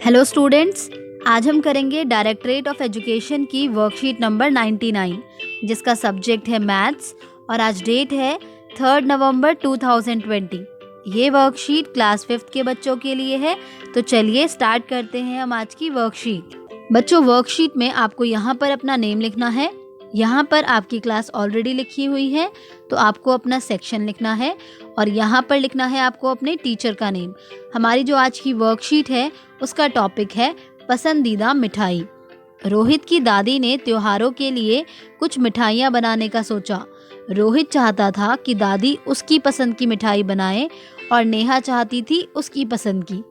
Hello students, आज हम करेंगे डायरेक्टरेट ऑफ एजुकेशन की वर्कशीट नंबर 99 जिसका सब्जेक्ट है मैथ्स और आज डेट है 3 नवंबर 2020। ये वर्कशीट क्लास 5th के बच्चों के लिए है। तो चलिए स्टार्ट करते हैं हम आज की वर्कशीट। बच्चों, वर्कशीट में आपको यहाँ पर अपना नेम लिखना है। यहाँ पर आपकी क्लास ऑलरेडी लिखी हुई है तो आपको अपना सेक्शन लिखना है और यहाँ पर लिखना है आपको अपने टीचर का नेम। हमारी जो आज की वर्कशीट है उसका टॉपिक है पसंदीदा मिठाई। रोहित की दादी ने त्योहारों के लिए कुछ मिठाइयाँ बनाने का सोचा। रोहित चाहता था कि दादी उसकी पसंद की मिठाई बनाए और नेहा चाहती थी उसकी पसंद की।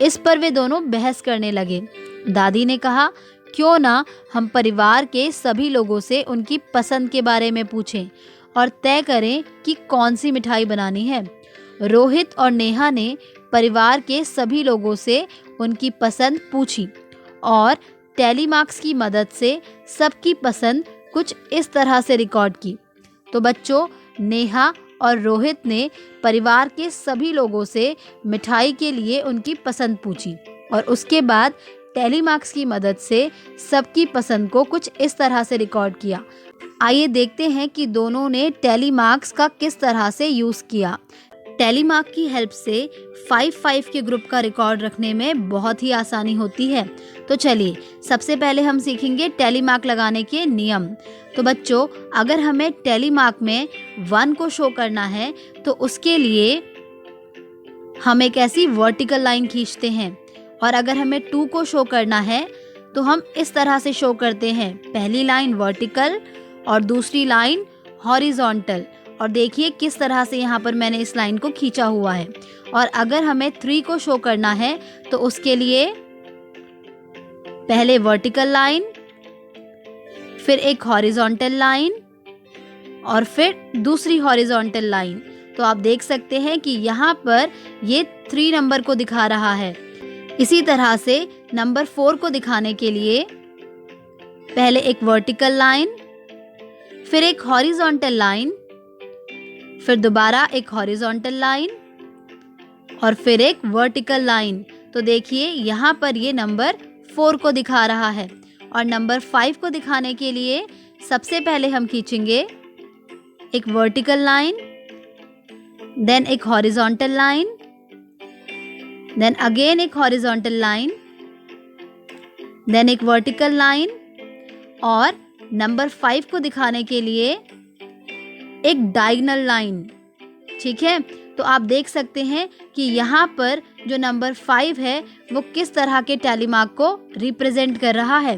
इस पर वे दोनों बहस करने लगे। दादी ने कहा, क्यों ना हम परिवार के सभी लोगों से उनकी पसंद के बारे में पूछें और तय करें कि कौन सी मिठाई बनानी है। रोहित और नेहा ने परिवार के सभी लोगों से उनकी पसंद पूछी और टेलीमार्क्स की मदद से सबकी पसंद कुछ इस तरह से रिकॉर्ड की। तो बच्चों, नेहा और रोहित ने परिवार के सभी लोगों से मिठाई के लिए उनकी पसंद पूछी और उसके बाद टेलीमार्क्स की मदद से सबकी पसंद को कुछ इस तरह से रिकॉर्ड किया। आइए देखते हैं कि दोनों ने टेलीमार्क्स का किस तरह से यूज़ किया। टेलीमार्क की हेल्प से 5-5 के ग्रुप का रिकॉर्ड रखने में बहुत ही आसानी होती है। तो चलिए सबसे पहले हम सीखेंगे टेलीमार्क लगाने के नियम। तो बच्चों, अगर हमें टेलीमार्क में 1 को शो करना है तो उसके लिए हम एक ऐसी वर्टिकल लाइन खींचते हैं और अगर हमें 2 को शो करना है तो हम इस तरह से शो करते हैं, पहली लाइन वर्टिकल और दूसरी लाइन हॉरिजॉन्टल। और देखिए किस तरह से यहाँ पर मैंने इस लाइन को खींचा हुआ है। और अगर हमें 3 को शो करना है तो उसके लिए पहले वर्टिकल लाइन, फिर एक हॉरिजॉन्टल लाइन और फिर दूसरी हॉरिजॉन्टल लाइन। तो आप देख सकते हैं कि यहाँ पर ये 3 नंबर को दिखा रहा है। इसी तरह से नंबर 4 को दिखाने के लिए पहले एक वर्टिकल लाइन, फिर एक हॉरिजॉन्टल लाइन, फिर दोबारा एक हॉरिजॉन्टल लाइन और फिर एक वर्टिकल लाइन। तो देखिए यहाँ पर ये नंबर 4 को दिखा रहा है। और नंबर 5 को दिखाने के लिए सबसे पहले हम खींचेंगे एक वर्टिकल लाइन, देन एक हॉरिजॉन्टल लाइन, देन अगेन एक हॉरिजॉन्टल लाइन, देन एक वर्टिकल लाइन और नंबर 5 को दिखाने के लिए एक डायगोनल लाइन। ठीक है, तो आप देख सकते हैं कि यहाँ पर जो नंबर 5 है वो किस तरह के टेलीमार्क को रिप्रेजेंट कर रहा है।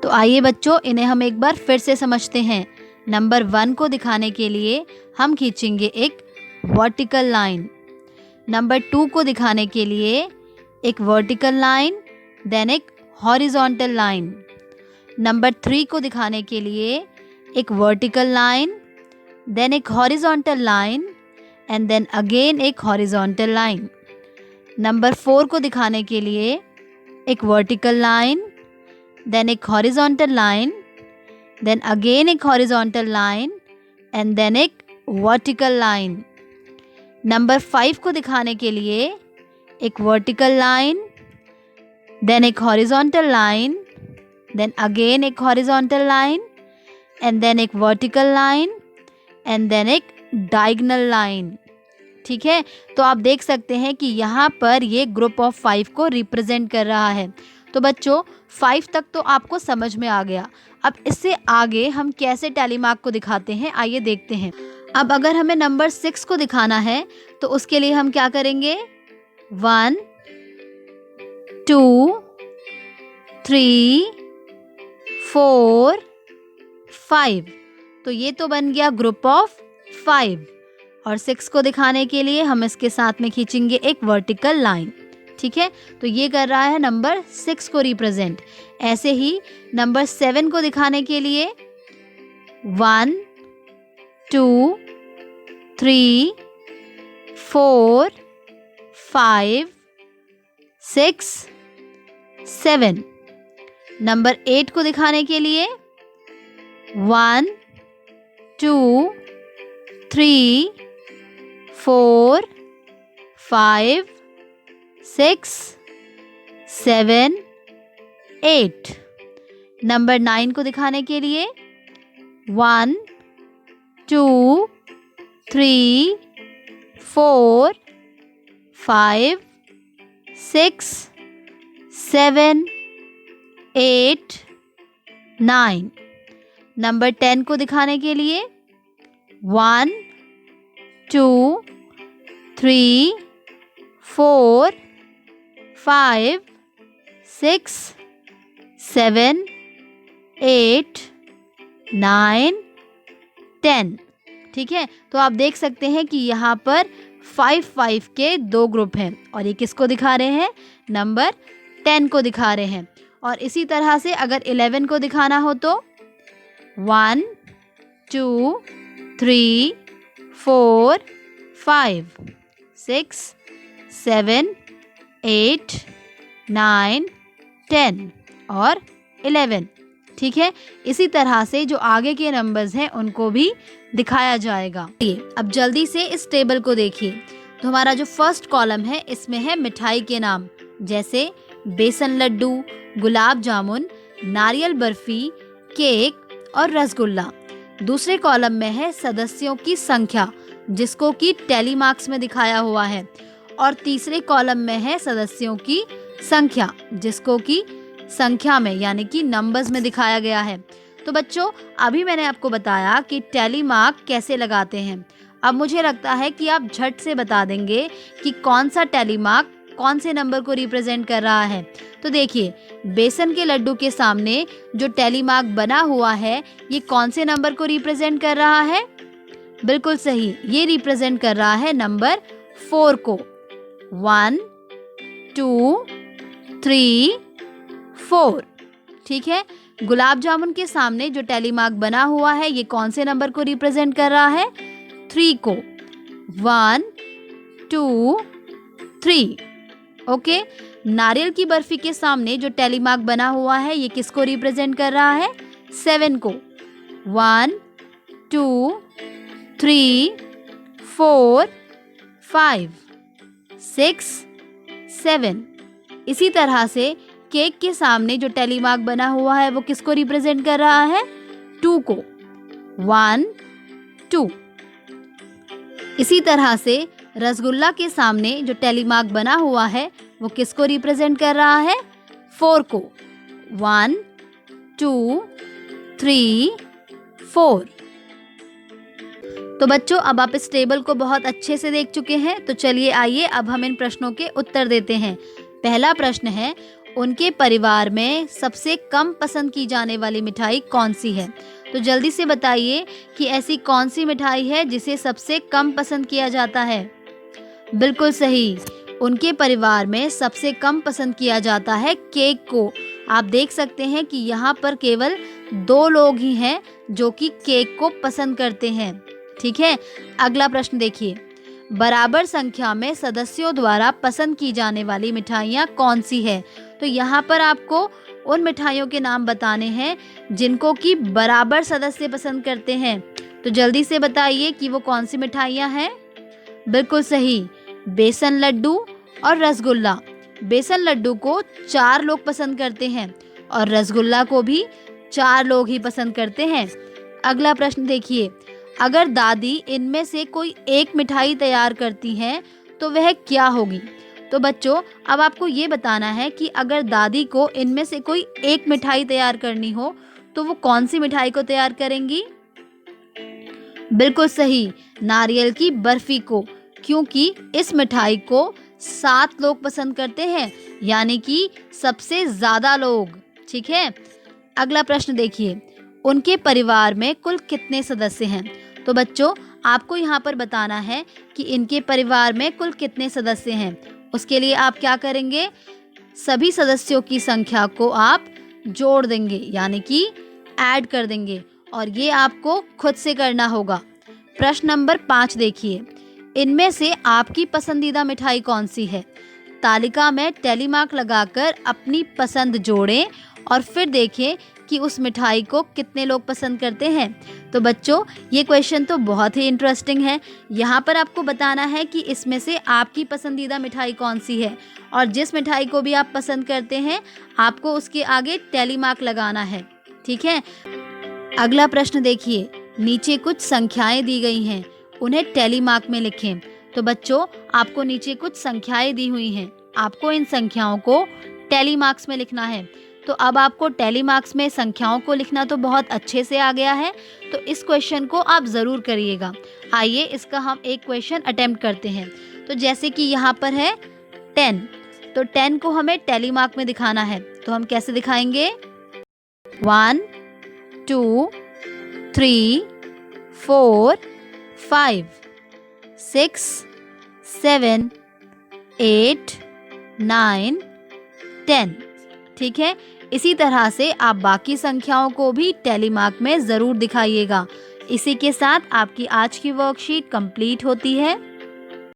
तो आइए बच्चों, इन्हें हम एक बार फिर से समझते हैं। नंबर 1 को दिखाने के लिए हम खींचेंगे एक वर्टिकल लाइन, नंबर 2 को दिखाने के लिए एक वर्टिकल लाइन, देन एक हॉरिजॉन्टल लाइन, नंबर 3 को दिखाने के लिए एक वर्टिकल लाइन, देन एक horizontal line and then again एक हॉरिजॉन्टल लाइन, नंबर 4 को दिखाने के लिए एक वर्टिकल लाइन, देन एक हॉरिजॉन्टल लाइन, देन अगेन एक हॉरिजॉन्टल लाइन एंड देन एक वर्टिकल लाइन, नंबर 5 को दिखाने के लिए एक वर्टिकल लाइन, देन एक हॉरिजॉन्टल लाइन, देन अगेन एक हॉरिजॉन्टल लाइन एंड देन एक वर्टिकल लाइन एंड देन एक डायगोनल लाइन। ठीक है, तो आप देख सकते हैं कि यहाँ पर ये ग्रुप ऑफ 5 को रिप्रेजेंट कर रहा है। तो बच्चों, 5 तक तो आपको समझ में आ गया। अब इससे आगे हम कैसे टेलीमार्क को दिखाते हैं, आइए देखते हैं। अब अगर हमें नंबर 6 को दिखाना है तो उसके लिए हम क्या करेंगे, 1 2 3 4 5। तो ये तो बन गया ग्रुप ऑफ 5 और 6 को दिखाने के लिए हम इसके साथ में खींचेंगे एक वर्टिकल लाइन। ठीक है, तो ये कर रहा है नंबर 6 को रिप्रेजेंट। ऐसे ही नंबर 7 को दिखाने के लिए 1 2 3 4 5 6 7। नंबर 8 को दिखाने के लिए 1 2 3 4 5 6 7, 8। नंबर 9 को दिखाने के लिए 1, 2, 3, 4, 5, 6, 7, 8, 9। नंबर 10 को दिखाने के लिए 1, 2, 3, 4, 5, 6, 7, 8, 9, 10। ठीक है, तो आप देख सकते हैं कि यहाँ पर 5 के 2 ग्रुप हैं और ये किसको दिखा रहे हैं? नंबर 10 को दिखा रहे हैं। और इसी तरह से अगर 11 को दिखाना हो तो 1, 2, 3, 4, 5, 6, 7, 8, 9, 10 और 11। ठीक है, इसी तरह से जो आगे के नंबर्स हैं उनको भी दिखाया जाएगा। अब जल्दी से इस टेबल को देखिए। तो हमारा जो फर्स्ट कॉलम है इसमें है मिठाई के नाम, जैसे बेसन लड्डू, गुलाब जामुन, नारियल बर्फी, केक और रसगुल्ला। दूसरे कॉलम में है सदस्यों की संख्या, जिसको कि टैली मार्क्स में दिखाया हुआ है। और तीसरे कॉलम में है सदस्यों की संख्या, जिसको कि संख्या में यानी कि नंबर्स में दिखाया गया है। तो बच्चों, अभी मैंने आपको बताया कि टैली मार्क कैसे लगाते हैं। अब मुझे लगता है कि आप झट से बता देंगे कि कौन सा टैली मार्क कौन से नंबर को रिप्रेजेंट कर रहा है। तो देखिए, बेसन के लड्डू के सामने जो टैली मार्क बना हुआ है ये कौन से नंबर को रिप्रेजेंट कर रहा है? बिल्कुल सही, ये रिप्रेजेंट कर रहा है नंबर 4 को। 1, 2, 3, 4। ठीक है, गुलाब जामुन के सामने जो टैली मार्क बना हुआ है ये कौन से नंबर को रिप्रेजेंट कर रहा है? 3 को। 1, 2, 3। ओके, नारियल की बर्फी के सामने जो टैली मार्क बना हुआ है ये किसको रिप्रेजेंट कर रहा है? 7 को। 1, 2, 3, 4, 5, 6, 7। इसी तरह से केक के सामने जो टैली मार्क बना हुआ है वो किसको रिप्रेजेंट कर रहा है? 2 को। 1, 2। इसी तरह से रसगुल्ला के सामने जो टैली मार्क बना हुआ है वो किसको रिप्रेजेंट कर रहा है? 4 को। 1, 2, 3, 4। तो बच्चों, अब आप इस टेबल को बहुत अच्छे से देख चुके हैं। तो चलिए आइए अब हम इन प्रश्नों के उत्तर देते हैं। पहला प्रश्न है, उनके परिवार में सबसे कम पसंद की जाने वाली मिठाई कौन सी है? तो जल्दी से बताइए कि ऐसी कौन सी मिठाई है जिसे सबसे कम पसंद किया जाता है? बिल्कुल सही, उनके परिवार में सबसे कम पसंद किया जाता है केक को। आप देख सकते हैं कि यहाँ पर केवल 2 लोग ही हैं जो कि केक को पसंद करते हैं। ठीक है, अगला प्रश्न देखिए, बराबर संख्या में सदस्यों द्वारा पसंद की जाने वाली मिठाइयाँ कौन सी है? तो यहाँ पर आपको उन मिठाइयों के नाम बताने हैं जिनको कि बराबर सदस्य पसंद करते हैं। तो जल्दी से बताइए कि वो कौन सी मिठाइयाँ हैं? बिल्कुल सही, बेसन लड्डू और रसगुल्ला। बेसन लड्डू को 4 लोग पसंद करते हैं और रसगुल्ला को भी 4 लोग ही पसंद करते हैं। अगला प्रश्न देखिए, अगर दादी इनमें से कोई एक मिठाई तैयार करती हैं तो वह क्या होगी? तो बच्चों, अब आपको ये बताना है कि अगर दादी को इनमें से कोई एक मिठाई तैयार करनी हो तो वो कौन सी मिठाई को तैयार करेंगी? बिल्कुल सही, नारियल की बर्फी को, क्योंकि इस मिठाई को 7 लोग पसंद करते हैं, यानी कि सबसे ज़्यादा लोग। ठीक है, अगला प्रश्न देखिए, उनके परिवार में कुल कितने सदस्य हैं? तो बच्चों, आपको यहाँ पर बताना है कि इनके परिवार में कुल कितने सदस्य हैं। उसके लिए आप क्या करेंगे? सभी सदस्यों की संख्या को आप जोड़ देंगे, यानी कि ऐड कर देंगे, और ये आपको खुद से करना होगा। प्रश्न नंबर 5 देखिए, इनमें से आपकी पसंदीदा मिठाई कौन सी है? तालिका में टैली मार्क लगाकर अपनी पसंद जोड़ें और फिर देखें कि कि उस मिठाई को कितने लोग पसंद करते हैं। तो बच्चों, ये क्वेश्चन तो बहुत ही इंटरेस्टिंग है। यहाँ पर आपको बताना है कि इसमें से आपकी पसंदीदा मिठाई कौन सी है, और जिस मिठाई को भी आप पसंद करते हैं आपको उसके आगे टैली मार्क लगाना है। ठीक है। अगला प्रश्न देखिए, नीचे कुछ संख्याएं दी गई हैं, उन्हें टैली मार्क में लिखें। तो बच्चों, आपको नीचे कुछ संख्याएं दी हुई हैं, आपको इन संख्याओं को टैली मार्क्स में लिखना है। तो अब आपको टैली मार्क्स में संख्याओं को लिखना तो बहुत अच्छे से आ गया है, तो इस क्वेश्चन को आप ज़रूर करिएगा। आइए इसका हम एक क्वेश्चन अटेम्प्ट करते हैं। तो जैसे कि यहाँ पर है 10, तो 10 को हमें टैली मार्क में दिखाना है। तो हम कैसे दिखाएंगे? 1 2 3 4 5 6 7 8 9 10। ठीक है। इसी तरह से आप बाकी संख्याओं को भी टैली मार्क में ज़रूर दिखाइएगा। इसी के साथ आपकी आज की वर्कशीट कंप्लीट होती है।